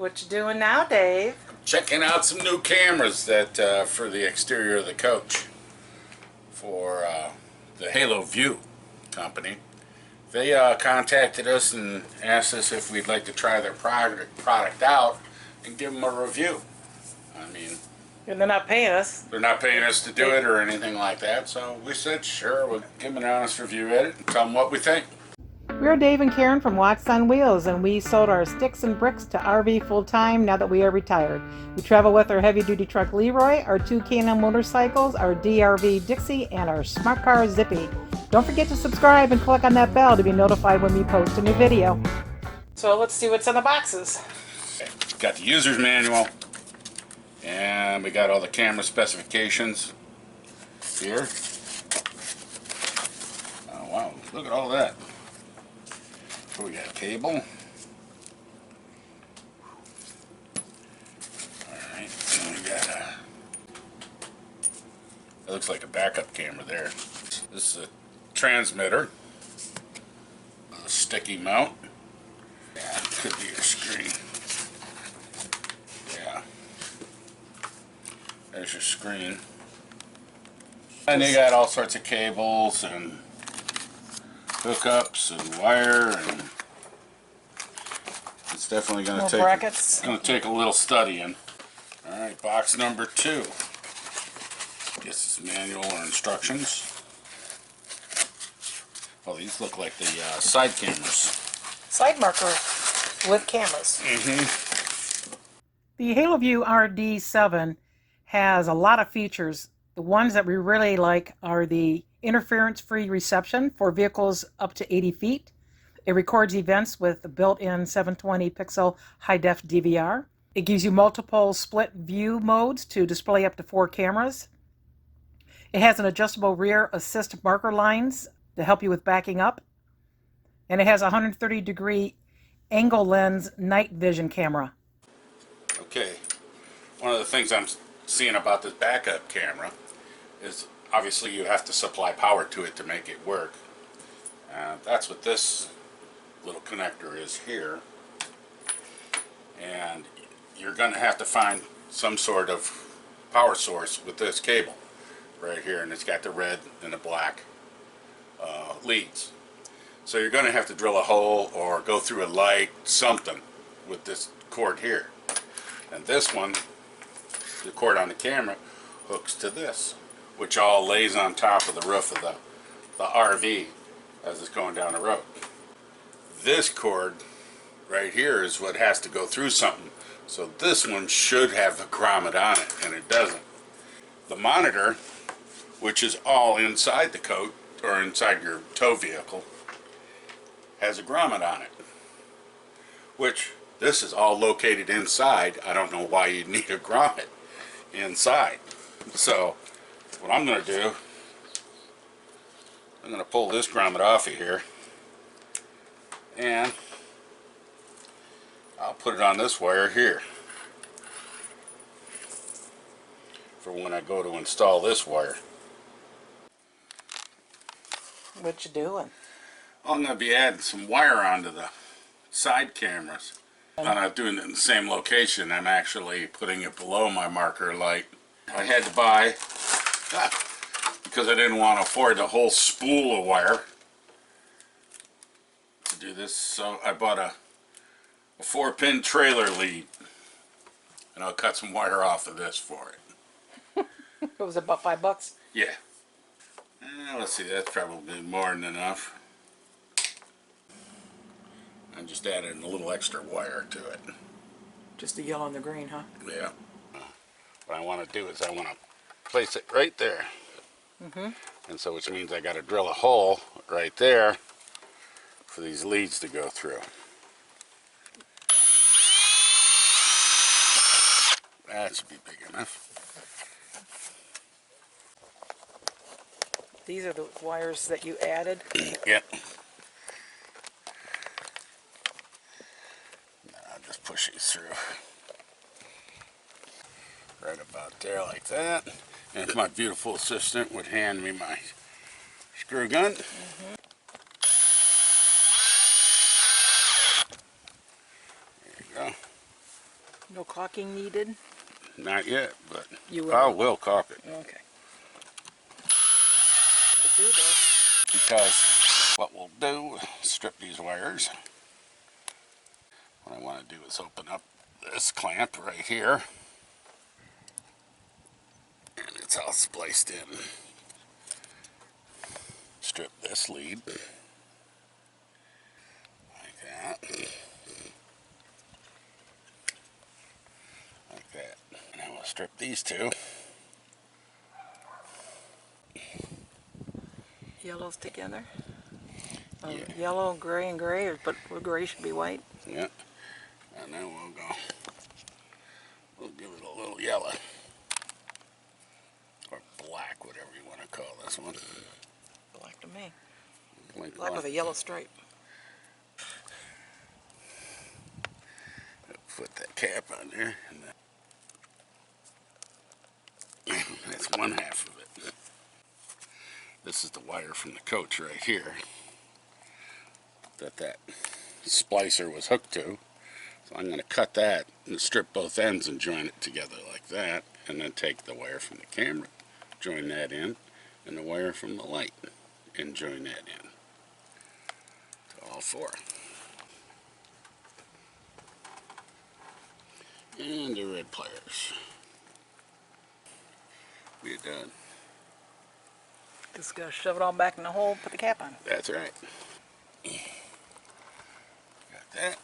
What you doing now, Dave? Checking out some new cameras that for the exterior of the coach for the Haloview company. They contacted us and asked us if we'd like to try their product out and give them a review. I mean, And they're not paying us. they're not paying us to do it or anything like that, so we said sure, we'll give them an honest review at it and tell them what we think. We're Dave and Karen from Watts on Wheels, and we sold our sticks and bricks to RV full-time now that we are retired. We travel with our heavy-duty truck Leroy, our 2 K&M motorcycles, our DRV Dixie, and our smart car Zippy. Don't forget to subscribe and click on that bell to be notified when we post a new video. So let's see what's in the boxes. Got the user's manual, and we got all the camera specifications here. Oh wow, look at all that. So we got a cable. Alright, and we got a, it looks like a backup camera there. This is a transmitter, a sticky mount. Yeah, it could be your screen. Yeah, there's your screen. And you got all sorts of cables and hookups and wire, and it's definitely going to take a little studying. All right, box number 2. Guess it's manual or instructions. Oh, these look like the side cameras. Side marker with cameras. The Haloview RD-7 has a lot of features. The ones that we really like are the interference-free reception for vehicles up to 80 feet. It records events with the built-in 720 pixel high-def DVR. It gives you multiple split view modes to display up to 4 cameras. It has an adjustable rear assist marker lines to help you with backing up. And it has a 130-degree angle lens night vision camera. Okay, one of the things I'm seeing about this backup camera is obviously you have to supply power to it to make it work. That's what this little connector is here. And you're going to have to find some sort of power source with this cable right here, and it's got the red and the black leads. So you're going to have to drill a hole or go through a light, something with this cord here. And this one, the cord on the camera, hooks to this, which all lays on top of the roof of the RV as it's going down the road. This cord right here is what has to go through something. So this one should have a grommet on it, and it doesn't. The monitor, which is all inside the coat or inside your tow vehicle, has a grommet on it, which this is all located inside. I don't know why you'd need a grommet inside. So what I'm going to do, I'm going to pull this grommet off of here, and I'll put it on this wire here for when I go to install this wire. What you doing? I'm going to be adding some wire onto the side cameras. I'm not doing it in the same location. I'm actually putting it below my marker light. I had to buy, because I didn't want to afford the whole spool of wire to do this, so I bought a 4-pin trailer lead, and I'll cut some wire off of this for it. It was about $5. Yeah. Let's see, that's probably more than enough. I just added a little extra wire to it. Just the yellow and the green, huh? Yeah. What I want to do is I want to place it right there. And so which means I got to drill a hole right there for these leads to go through. That should be big enough. These are the wires that you added. Yep. I'll just push these through. Right about there like that. And if my beautiful assistant would hand me my screw gun. There you go. No caulking needed? Not yet, but You will. I will caulk it. Okay. To do this. Because what we'll do, strip these wires. What I want to do is open up this clamp right here. And it's all spliced in. Strip this lead. Like that. Like that. And then we'll strip these two. Yellows together? Yeah. Yellow, gray, and gray, but gray should be white. Yeah. And then we'll give it a little yellow. Or black, whatever you want to call this one. Black to me. Black with a yellow stripe. Put that cap on there. And that's one half of it. This is the wire from the coach right here that splicer was hooked to. So I'm going to cut that and strip both ends and join it together like that, and then take the wire from the camera, join that in, and the wire from the light, and join that in to all four. And the red pliers. We're done. Just gotta shove it all back in the hole, put the cap on. That's right. Got that.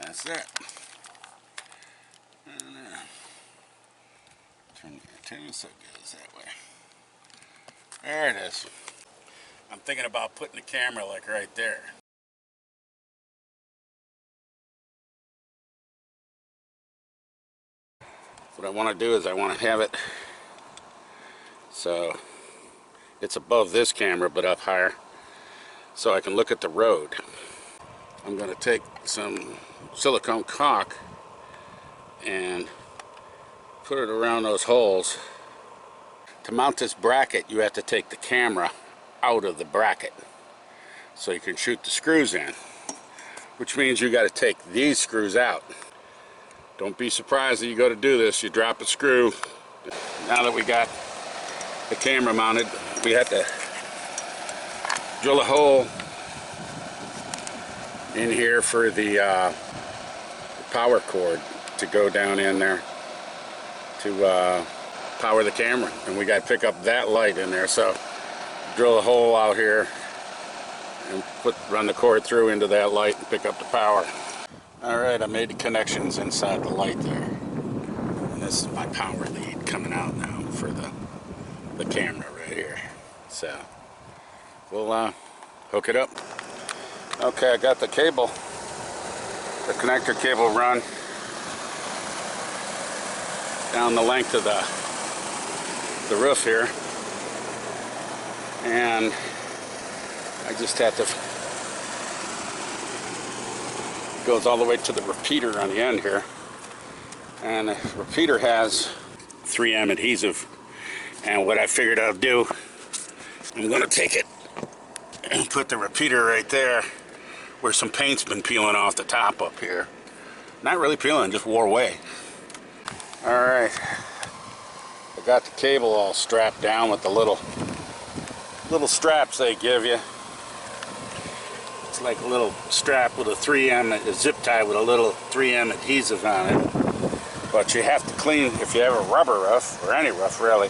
That's that. And turn that too so it goes that way. There it is. I'm thinking about putting the camera like right there. What I want to do is I want to have it so it's above this camera but up higher so I can look at the road. I'm going to take some silicone caulk and put it around those holes. To mount this bracket, you have to take the camera out of the bracket so you can shoot the screws in, which means you got to take these screws out. Don't be surprised that you go to do this, you drop a screw. Now that we got the camera mounted, we have to drill a hole in here for the power cord to go down in there to power the camera, and we got to pick up that light in there. So drill a hole out here and run the cord through into that light and pick up the power. Alright, I made the connections inside the light there, and this is my power lead coming out now for the camera right here. So we'll hook it up. Okay, I got the cable, the connector cable run down the length of the roof here, and I just have to, it goes all the way to the repeater on the end here, and the repeater has 3M adhesive, and what I figured I'll do, I'm going to take it and put the repeater right there where some paint's been peeling off the top up here. Not really peeling, just wore away. Alright, I got the cable all strapped down with the little straps they give you. It's like a little strap with a 3M, a zip tie with a little 3M adhesive on it. But you have to clean, if you have a rubber roof, or any roof really,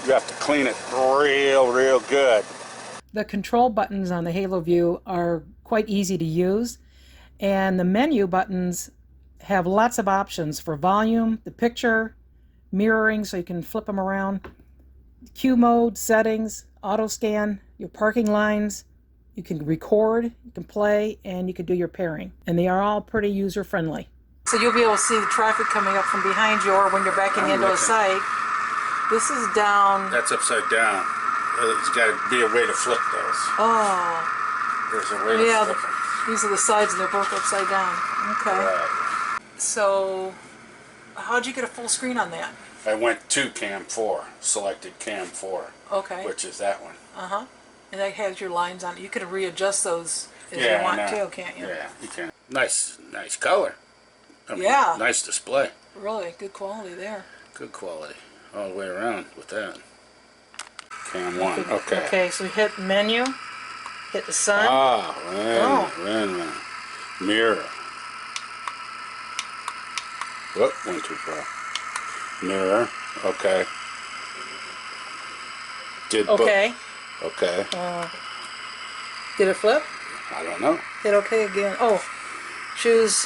you have to clean it real good. The control buttons on the Haloview are quite easy to use, and the menu buttons have lots of options for volume, the picture, mirroring so you can flip them around, Q mode, settings, auto scan, your parking lines. You can record, you can play, and you can do your pairing. And they are all pretty user friendly. So you'll be able to see the traffic coming up from behind you or when you're backing into a site. This is down. That's upside down. There's got to be a way to flip those. Oh. There's a way to flip them. These are the sides and they're both upside down. Okay. Right. So how'd you get a full screen on that? I went to cam 4, selected cam 4. Okay. Which is that one. Uh-huh. And that has your lines on it. You could readjust those as Yeah, you want I know. to, can't you? Yeah, you can. Nice color. I mean, Yeah. nice display. Really good quality there. Good quality all the way around with that. Cam 1, okay. Okay, so we hit menu, hit the sun. Ah, wait a minute. Mirror. Whoop, went too far. Mirror, okay. Okay. Okay. Did it flip? I don't know. Hit okay again. Oh, choose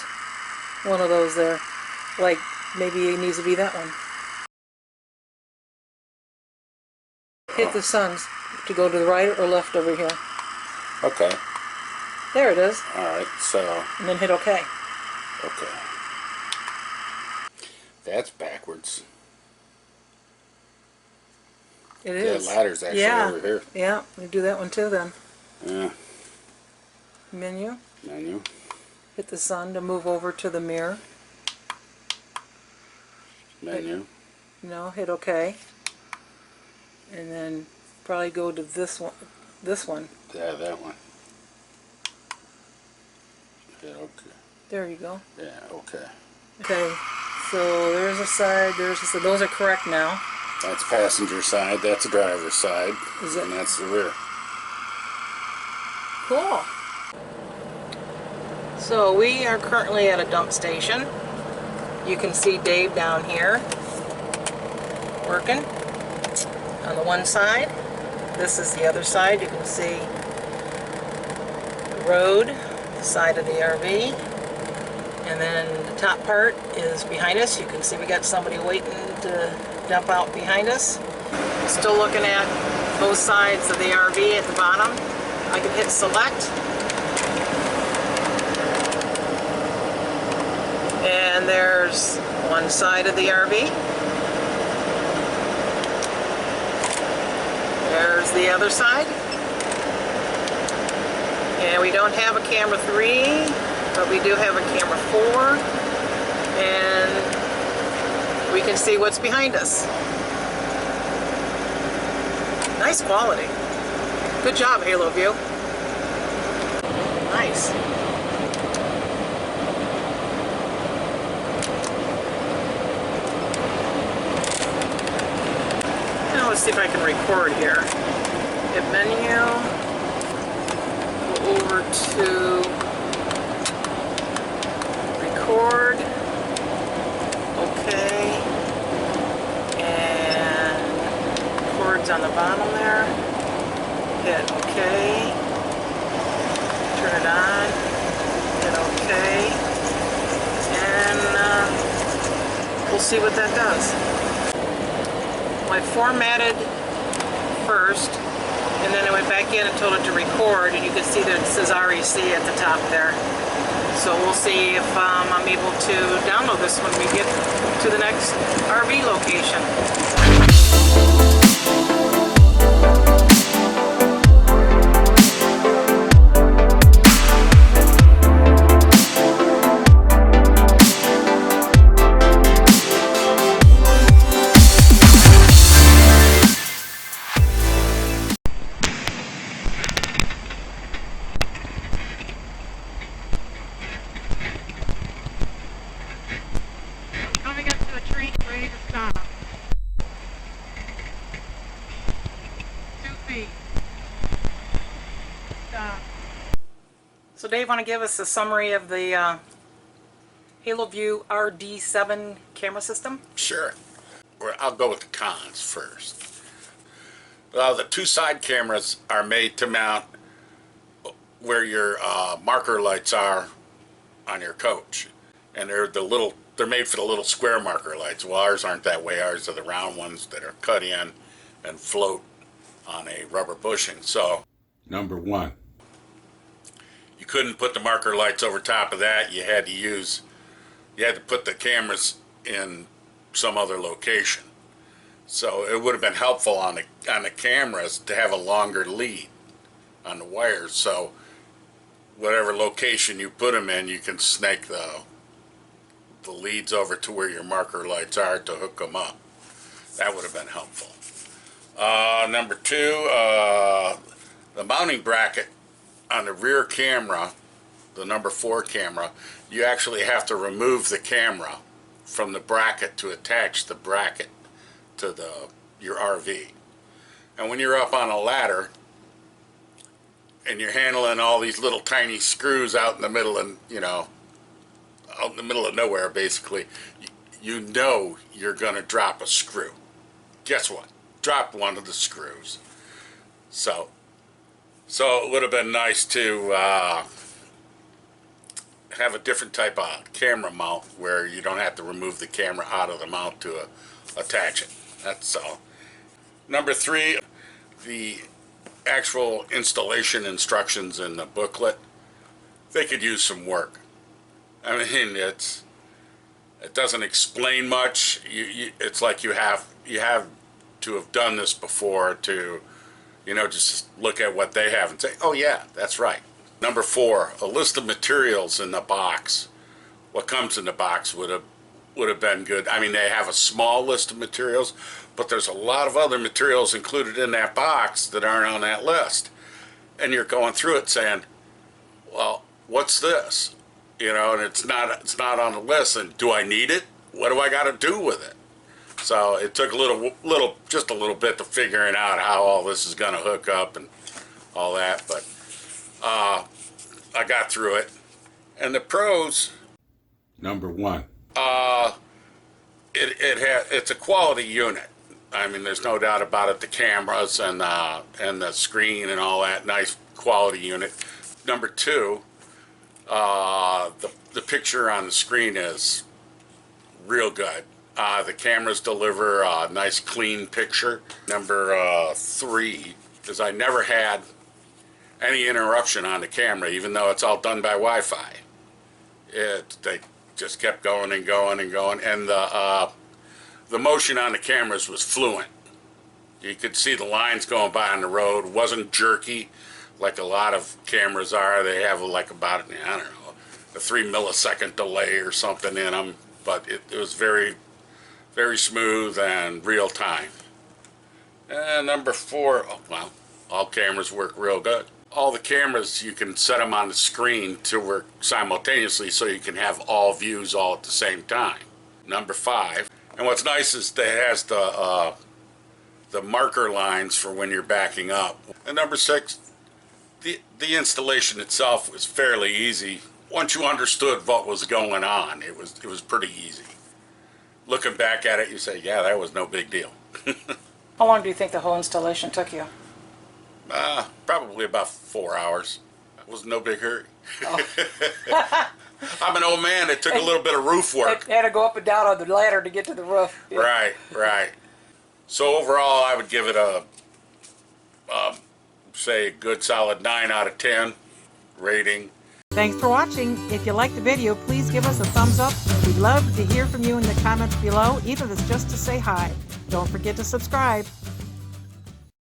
one of those there. Like, maybe it needs to be that one. Hit the suns to go to the right or left over here. Okay. There it is. Alright, so. And then hit OK. Okay. That's backwards. It is. That ladder's actually over here. Yeah, we do that one too then. Yeah. Menu. Menu. Hit the sun to move over to the mirror. Menu. Hit OK. And then probably go to this one. Yeah, that one. Yeah, okay. There you go. Yeah, okay. Okay, so there's a side, so those are correct now. That's passenger side, that's driver's side, Is it? and that's the rear. Cool. So we are currently at a dump station. You can see Dave down here working on the one side. This is the other side. You can see the road, the side of the RV. And then the top part is behind us. You can see we got somebody waiting to dump out behind us. Still looking at both sides of the RV at the bottom. I can hit select. And there's one side of the RV. There's the other side. And we don't have a camera 3, but we do have a camera 4. And we can see what's behind us. Nice quality. Good job, Haloview. Nice. Now let's see if I can record here. Hit menu. Go over to record. Okay. And record's on the bottom there. Hit OK. Turn it on. Hit OK. And we'll see what that does. I formatted first, and then I went back in and told it to record, and you can see that it says REC at the top there. So we'll see if I'm able to download this when we get to the next RV location. Coming up to a tree, ready to stop. 2 feet. Stop. So Dave, want to give us a summary of the Haloview RD-7 camera system? Sure. I'll go with the cons first. Well, the 2 side cameras are made to mount where your marker lights are on your coach, and they're made for the little square marker lights. Well, ours aren't that way. Ours are the round ones that are cut in and float on a rubber bushing. So, number 1, you couldn't put the marker lights over top of that. You had to put the cameras in some other location. So it would have been helpful on the cameras to have a longer lead on the wires. So whatever location you put them in, you can snake the leads over to where your marker lights are to hook them up. That would have been helpful. Number 2, the mounting bracket on the rear camera, the number 4 camera, you actually have to remove the camera from the bracket to attach the bracket to your RV. And when you're up on a ladder and you're handling all these little tiny screws out in the middle, and out in the middle of nowhere, basically, you know you're gonna drop a screw. Guess what? Dropped one of the screws. So it would have been nice to have a different type of camera mount where you don't have to remove the camera out of the mount to attach it. That's all. Number 3, the actual installation instructions in the booklet, they could use some work. I mean, it doesn't explain much. It's like you have to have done this before to, just look at what they have and say, oh yeah, that's right. Number 4, a list of materials in the box. What comes in the box would have been good. I mean, they have a small list of materials, but there's a lot of other materials included in that box that aren't on that list. And you're going through it saying, well, what's this? And it's not on the list, and do I need it? What do I got to do with it? So it took just a little bit to figuring out how all this is going to hook up and all that, but I got through it. And the pros. Number 1. It's a quality unit. I mean, there's no doubt about it. The cameras and the screen and all that, nice quality unit. Number 2, the picture on the screen is real good. The cameras deliver a nice clean picture. Number 3 is I never had any interruption on the camera, even though it's all done by Wi-Fi. They just kept going and going and going, and the motion on the cameras was fluent. You could see the lines going by on the road. It wasn't jerky like a lot of cameras are. They have like about, I don't know, a 3 millisecond delay or something in them, but it was very, very smooth and real time. And number 4, well, all cameras work real good. All the cameras, you can set them on the screen to work simultaneously so you can have all views all at the same time. Number 5, and what's nice is that it has the marker lines for when you're backing up. And number 6, the installation itself was fairly easy. Once you understood what was going on, it was pretty easy. Looking back at it, you say, yeah, that was no big deal. How long do you think the whole installation took you? Probably about 4 hours. It was no big hurry. Oh. I'm an old man. It took a little bit of roof work. You had to go up and down on the ladder to get to the roof. Yeah. Right. So overall, I would give it say a good solid 9 out of 10 rating. Thanks for watching. If you liked the video, please give us a thumbs up. We'd love to hear from you in the comments below, even if it's just to say hi. Don't forget to subscribe.